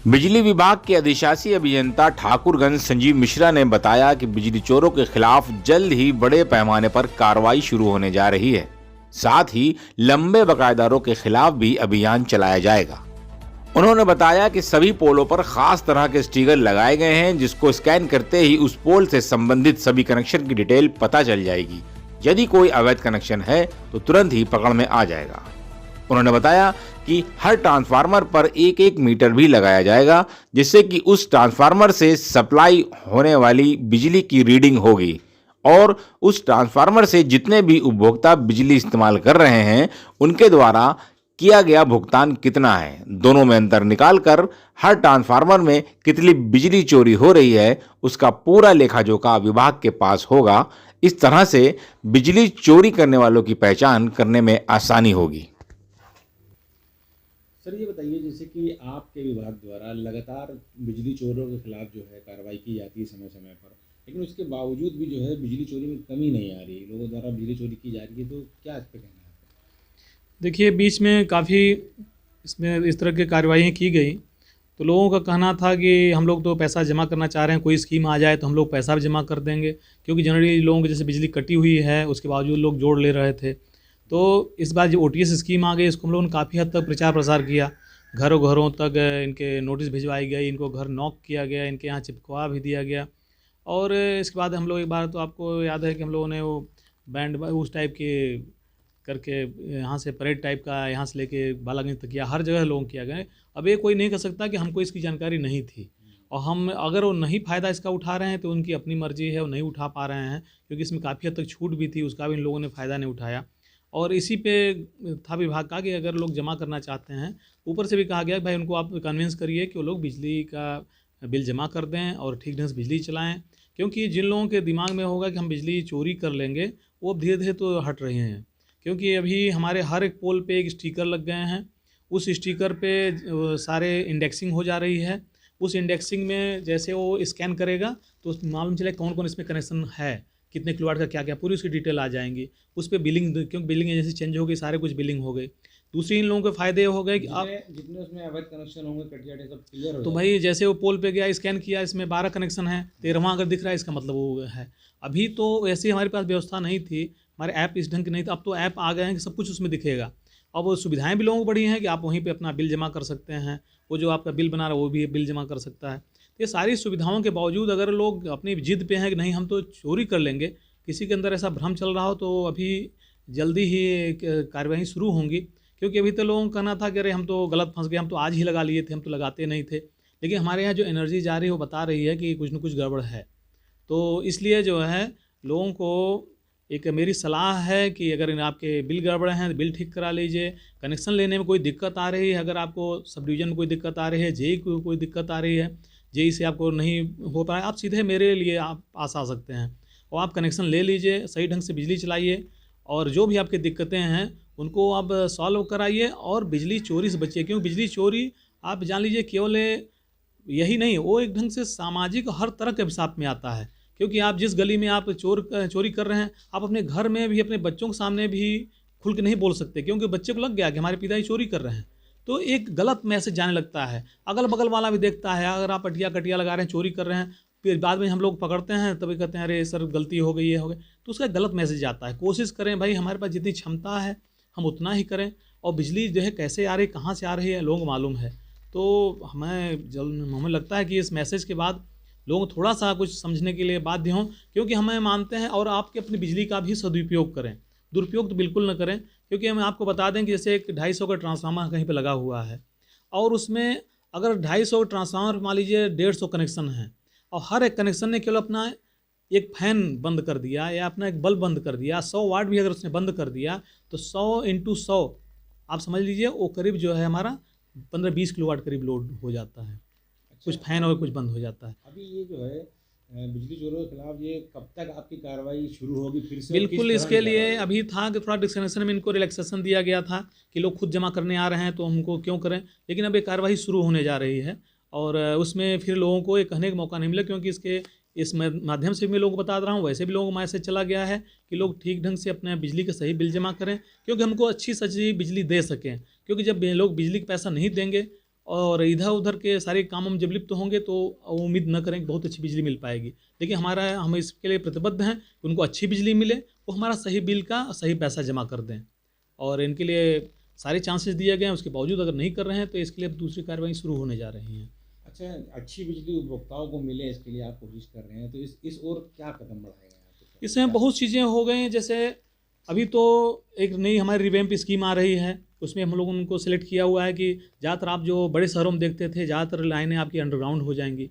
बिजली विभाग के अधिशासी अभियंता ठाकुरगंज संजीव मिश्रा ने बताया कि बिजली चोरों के खिलाफ जल्द ही बड़े पैमाने पर कार्रवाई शुरू होने जा रही है। साथ ही लंबे बकायेदारों के खिलाफ भी अभियान चलाया जाएगा। उन्होंने बताया कि सभी पोलों पर खास तरह के स्टिकर लगाए गए हैं, जिसको स्कैन करते ही उस पोल से संबंधित सभी कनेक्शन की डिटेल पता चल जाएगी। यदि कोई अवैध कनेक्शन है तो तुरंत ही पकड़ में आ जाएगा। उन्होंने बताया कि हर ट्रांसफार्मर पर एक एक मीटर भी लगाया जाएगा, जिससे कि उस ट्रांसफार्मर से सप्लाई होने वाली बिजली की रीडिंग होगी और उस ट्रांसफार्मर से जितने भी उपभोक्ता बिजली इस्तेमाल कर रहे हैं उनके द्वारा किया गया भुगतान कितना है, दोनों में अंतर निकालकर हर ट्रांसफार्मर में कितनी बिजली चोरी हो रही है उसका पूरा लेखा जोखा विभाग के पास होगा। इस तरह से बिजली चोरी करने वालों की पहचान करने में आसानी होगी। सर ये बताइए, जैसे कि आपके विभाग द्वारा लगातार बिजली चोरों के खिलाफ जो है कार्रवाई की जाती है समय समय पर, लेकिन उसके बावजूद भी जो है बिजली चोरी में कमी नहीं आ रही, लोगों द्वारा बिजली चोरी की जा रही है, तो क्या इस पर कहना है आपका? देखिए, बीच में काफ़ी इसमें इस तरह की कार्रवाई की गई, तो लोगों का कहना था कि हम लोग तो पैसा जमा करना चाह रहे हैं, कोई स्कीम आ जाए तो हम लोग पैसा भी जमा कर देंगे, क्योंकि जनरली लोगों की जैसे बिजली कटी हुई है उसके बावजूद लोग जोड़ ले रहे थे। तो इस बार जो OTS स्कीम आ गई, इसको हम लोगों ने काफ़ी हद तक प्रचार प्रसार किया, घरों घरों तक इनके नोटिस भिजवाई गई, इनको घर नॉक किया गया, इनके यहाँ चिपकवा भी दिया गया। और इसके बाद हम लोग एक बार, तो आपको याद है कि हम लोगों ने वो बैंड उस टाइप के करके यहाँ से परेड टाइप का यहाँ से लेके बालागंज तक किया, हर जगह लोगों किया गया। अब ये कोई नहीं कर सकता कि हमको इसकी जानकारी नहीं थी, और हम अगर वो नहीं फ़ायदा इसका उठा रहे हैं तो उनकी अपनी मर्जी है, वो नहीं उठा पा रहे हैं, क्योंकि इसमें काफ़ी हद तक छूट भी थी, उसका भी इन लोगों ने फ़ायदा नहीं उठाया। और इसी पे था विभाग का कि अगर लोग जमा करना चाहते हैं, ऊपर से भी कहा गया कि भाई उनको आप कन्विंस करिए कि वो लोग बिजली का बिल जमा कर दें और ठीक ढंग से बिजली चलाएं, क्योंकि जिन लोगों के दिमाग में होगा कि हम बिजली चोरी कर लेंगे, वो अब धीरे धीरे तो हट रहे हैं। क्योंकि अभी हमारे हर एक पोल पे एक स्टिकर लग गए हैं, उस स्टिकर पे सारे इंडेक्सिंग हो जा रही है। उस इंडेक्सिंग में जैसे वो स्कैन करेगा तो मालूम चले कौन कौन इसमें कनेक्शन है, कितने किलोवाट का क्या क्या, पूरी उसकी डिटेल आ जाएंगी। उस पर बिलिंग, क्योंकि बिलिंग एजेंसी चेंज हो गई, सारे कुछ बिलिंग हो गई। दूसरी इन लोगों के फ़ायदे हो गए कि आप जितने उसमें अवैध कनेक्शन होंगे, कटियाटे सब क्लियर हो तो जाएगा। भाई जैसे वो पोल पे गया, स्कैन किया, इसमें 12 कनेक्शन है, 13वां अगर दिख रहा है इसका मतलब वो है। अभी तो वैसे हमारे पास व्यवस्था नहीं थी, हमारे ऐप इस ढंग की नहीं था। अब तो ऐप आ गए हैं कि सब कुछ उसमें दिखेगा। अब वो सुविधाएं भी लोगों को बढ़ी हैं कि आप वहीं पे अपना बिल जमा कर सकते हैं, वो जो आपका बिल बना रहा है वो भी बिल जमा कर सकता है। तो ये सारी सुविधाओं के बावजूद अगर लोग अपनी जिद पे हैं कि नहीं हम तो चोरी कर लेंगे, किसी के अंदर ऐसा भ्रम चल रहा हो, तो अभी जल्दी ही कार्यवाही शुरू होंगी। क्योंकि अभी तो लोगों का कहना था कि अरे हम तो गलत फंस गए, हम तो आज ही लगा लिए थे, हम तो लगाते नहीं थे। लेकिन हमारे यहाँ जो एनर्जी जा रही है वो बता रही है कि कुछ न कुछ गड़बड़ है। तो इसलिए जो है लोगों को एक मेरी सलाह है कि अगर आपके बिल गड़बड़ हैं तो बिल ठीक करा लीजिए। कनेक्शन लेने में कोई दिक्कत आ रही है, अगर आपको सब डिवीज़न में कोई दिक्कत आ रही है, जेई को कोई दिक्कत आ रही है, जेई से आपको नहीं हो पा रहा है, आप सीधे मेरे लिए आप पास आ सकते हैं और आप कनेक्शन ले लीजिए, सही ढंग से बिजली चलाइए और जो भी आपकी दिक्कतें हैं उनको आप सॉल्व कराइए और बिजली चोरी से बचिए। क्योंकि बिजली चोरी आप जान लीजिए केवल यही नहीं, वो एक ढंग से सामाजिक हर तरह के हिसाब में आता है। क्योंकि आप जिस गली में आप चोरी कर रहे हैं, आप अपने घर में भी अपने बच्चों के सामने भी खुल के नहीं बोल सकते, क्योंकि बच्चे को लग गया कि हमारे पिताजी चोरी कर रहे हैं, तो एक गलत मैसेज जाने लगता है। अगल बगल वाला भी देखता है, अगर आप अटिया कटिया लगा रहे हैं, चोरी कर रहे हैं, फिर बाद में हम लोग पकड़ते हैं, तभी कहते हैं अरे सर गलती हो गई, ये हो गई, तो उसका गलत मैसेज आता है। कोशिश करें भाई, हमारे पास जितनी क्षमता है हम उतना ही करें, और बिजली जो है कैसे आ रही, कहाँ से आ रही है, लोगों को मालूम है। तो हमें लगता है कि इस मैसेज के बाद लोग थोड़ा सा कुछ समझने के लिए बाध्य हों, क्योंकि हमें मानते हैं और आपके अपनी बिजली का भी सदुपयोग करें, दुरुपयोग तो बिल्कुल न करें। क्योंकि हम आपको बता दें कि जैसे एक 250 का ट्रांसफार्मर कहीं पे लगा हुआ है, और उसमें अगर 250 ट्रांसफार्मर मान लीजिए 150 कनेक्शन हैं, और हर एक कनेक्शन ने केवल अपना एक फ़ैन बंद कर दिया या अपना एक बल्ब बंद कर दिया, 100 वाट भी अगर उसने बंद कर दिया, तो 100 × 100 आप समझ लीजिए वो करीब जो है हमारा 15-20 किलोवाट करीब लोड हो जाता है। कुछ फैन और कुछ बंद हो जाता है। अभी ये जो है बिजली चोरों के खिलाफ, ये कब तक आपकी कार्रवाई शुरू होगी फिर से? बिल्कुल, इसके लिए अभी था कि थोड़ा डिस्कशन में इनको रिलैक्सेशन दिया गया था कि लोग खुद जमा करने आ रहे हैं तो हमको क्यों करें, लेकिन अब ये कार्रवाई शुरू होने जा रही है और उसमें फिर लोगों को ये कहने का मौका नहीं मिला, क्योंकि इस माध्यम से भी मैं लोगों को बता रहा हूँ, वैसे भी लोगों को मैसेज चला गया है कि लोग ठीक ढंग से अपने बिजली के सही बिल जमा करें, क्योंकि हमको अच्छी सच्ची बिजली दे सकें। क्योंकि जब लोग बिजली का पैसा नहीं देंगे और इधर उधर के सारे काम हम जब लिप्त होंगे तो उम्मीद न करें कि बहुत अच्छी बिजली मिल पाएगी। लेकिन हम इसके लिए प्रतिबद्ध हैं कि उनको अच्छी बिजली मिले, वो हमारा सही बिल का सही पैसा जमा कर दें, और इनके लिए सारे चांसेस दिए गए हैं। उसके बावजूद अगर नहीं कर रहे हैं तो इसके लिए दूसरी कार्रवाई शुरू होने जा रही हैं। अच्छा, अच्छी बिजली उपभोक्ताओं को मिले इसके लिए आप कोशिश कर रहे हैं, तो इस ओर क्या कदम बढ़ाए गए हैं? इसमें बहुत चीज़ें हो गई हैं। जैसे अभी तो एक नई हमारी रिवैम्प स्कीम आ रही है, उसमें हम लोगों ने उनको सेलेक्ट किया हुआ है कि ज़्यादातर आप जो बड़े शहरों में देखते थे, ज़्यादातर लाइनें आपकी अंडरग्राउंड हो जाएंगी,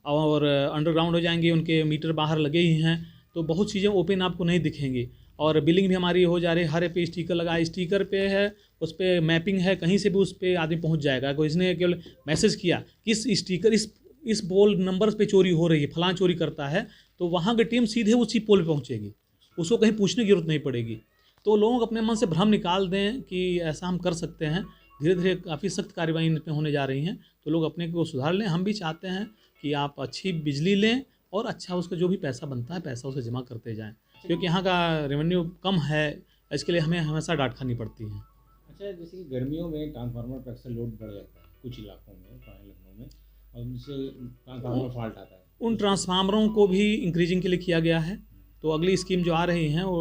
और अंडरग्राउंड हो जाएंगी, उनके मीटर बाहर लगे ही हैं, तो बहुत चीज़ें ओपन आपको नहीं दिखेंगी। और बिलिंग भी हमारी हो जा रही है, हर पे स्टिकर लगा है, स्टिकर पे है, उस पर मैपिंग है, कहीं से भी उस पर आदमी पहुंच जाएगा। कोई इसने केवल मैसेज किया कि इस स्टिकर इस पोल नंबर पे चोरी हो रही है, फलां चोरी करता है, तो वहाँ की टीम सीधे उसी पोल पे पहुँचेगी, उसको कहीं पूछने की जरूरत नहीं पड़ेगी। तो लोग अपने मन से भ्रम निकाल दें कि ऐसा हम कर सकते हैं। धीरे धीरे काफ़ी सख्त कार्रवाई इन पे होने जा रही हैं, तो लोग अपने को सुधार लें। हम भी चाहते हैं कि आप अच्छी बिजली लें और अच्छा उसका जो भी पैसा बनता है पैसा उसे जमा करते जाएं, क्योंकि यहाँ का रेवेन्यू कम है, इसके लिए हमें हमेशा डांट खानी पड़ती है। अच्छा, जैसे कि गर्मियों में ट्रांसफार्मर पर अक्सर लोड बढ़ जाता है कुछ इलाकों में, लखनऊ में, और उनसे ट्रांसफार्मर फॉल्ट आता है। उन ट्रांसफार्मरों को भी इंक्रीजिंग के लिए किया गया है, तो अगली स्कीम जो आ रही हैं वो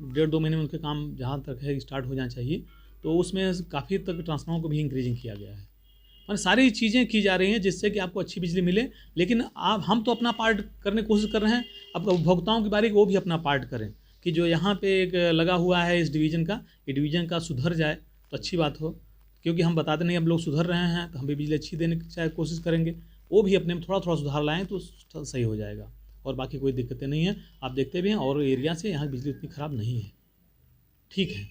1.5-2 महीने में उनके काम जहाँ तक है स्टार्ट हो जाना चाहिए, तो उसमें काफ़ी तक ट्रांसफार्मर को भी इंक्रीजिंग किया गया है। और सारी चीज़ें की जा रही हैं जिससे कि आपको अच्छी बिजली मिले। लेकिन हम तो अपना पार्ट करने की कोशिश कर रहे हैं, अब उपभोक्ताओं की बारी वो भी अपना पार्ट करें कि जो यहाँ पे एक लगा हुआ है इस डिवीज़न का, ये डिवीज़न का सुधर जाए तो अच्छी बात हो, क्योंकि हम बताते नहीं अब लोग सुधर रहे हैं, तो हम भी बिजली अच्छी देने की कोशिश करेंगे। वो भी अपने में थोड़ा थोड़ा सुधार लाएँ तो सही हो जाएगा, और बाकी कोई दिक्कतें नहीं हैं। आप देखते भी हैं और एरिया से यहाँ बिजली उतनी ख़राब नहीं है, ठीक है।